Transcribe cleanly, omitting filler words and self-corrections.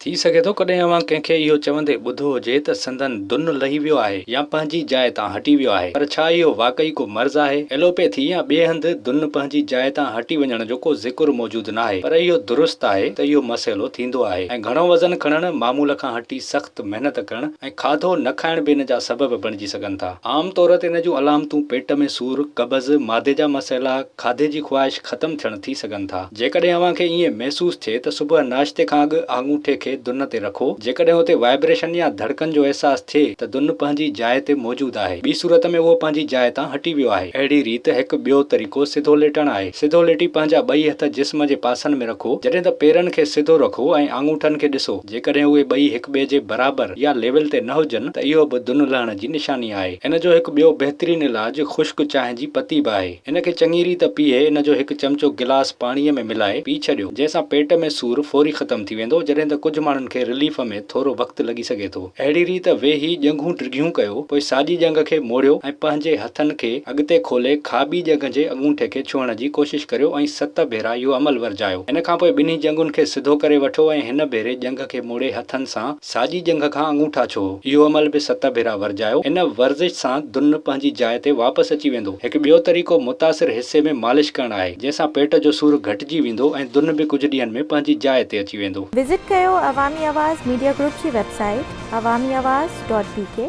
थी सघे थो कॾहिं अवां कंहिंखे इहो चवंदे ॿुधो हुजे त संदन दुन लही वियो आहे या पंहिंजी जाइ तां हटी वियो आहे, पर छा इहो वाकई को मर्ज़ आहे? एलोपैथी या ॿिए हंधि दुन पंहिंजी जाइ तां हटी वञण जो को ज़िक्र मौजूदु न आहे, पर इहो दुरुस्त आहे त इहो मसइलो थींदो आहे ऐं घणो वज़न खणण, मामूल खां हटी सख़्त महिनत करण ऐं खाधो न खाइण बि इन जा सबब बणिजी सघनि था। आम तौर ते इन जूं अलामतूं पेट में सूर, कब्ज़, मादे जा मसइला, खाधे जी ख़्वाहिश ख़तम थियण थी सघनि था। जेकॾहिं अव्हां खे ईअं महसूस थिए त सुबुह नाश्ते खां अॻु आङूठे खे दुन ते रखो। जेकॾहिं हुते वाइब्रेशन या धड़कन जो अहसास थिए त दुन पंहिंजी जाइ ते मौजूदु आहे, ॿी सूरत में उहो पंहिंजी जाइ तां हटी वियो आहे। अहिड़ी रीति हिकु ॿियो तरीक़ो सिधो लेटण आहे। सिधो लेटी पंहिंजा ॿई हथ जिस्म जे पासनि में रखो। जॾहिं त पेरनि खे सिधो रखो ऐं आङूठनि खे ॾिसो। जेकॾहिं उहे ॿई हिक ॿिए जे बराबर या लेवल ते न हुजनि त इहो बि दुन लहण जी निशानी आहे। इन जो हिकु ॿियो बहितरीन इलाज खुश्क चांहि जी पती बि आहे। इन खे चङी रीति पीए इन जो हिकु चमचो गिलास पाणीअ में मिलाए पी छॾियो, जंहिंसां पेट में सूर फौरी ख़तम थी वेंदो, जॾहिं त कुझु माण्हुनि खे रिलीफ में थोरो वक़्तु लॻी सघे थो। अहिड़ी रीति वेही ॼंघूं टिघियूं कयो, पोइ साॼी ॼंघ खे मोड़ियो ऐं पंहिंजे हथनि खे अॻिते खोले खाॿी ॼंघ जे अंगूठे खे छुहण जी कोशिश करियो ऐं 7 भेरा इहो अमल वर्जायो। इन खां पोइ ॿिन्ही ॼंघुनि खे सिधो करे वठो ऐं हिन भेरे ॼंघ खे मोड़े हथनि सां साॼी ॼंघ खां अंगूठा छुहो। इहो अमल बि 7 भेरा वर्जायो। इन वर्ज़िश सां दुन पंहिंजी जाइ ते वापसि अची वेंदो। हिकु ॿियो तरीक़ो मुतासिर हिसे में मालिश करण आहे, जंहिंसां पेट जो सूर घटिजी वेंदो ऐं दुन बि कुझु ॾींहंनि में पंहिंजी जाइ ते अची वेंदो। विज़िट कयो अवामी आवाज़ मीडिया ग्रुप जी वेबसाइट awamiawaz.pk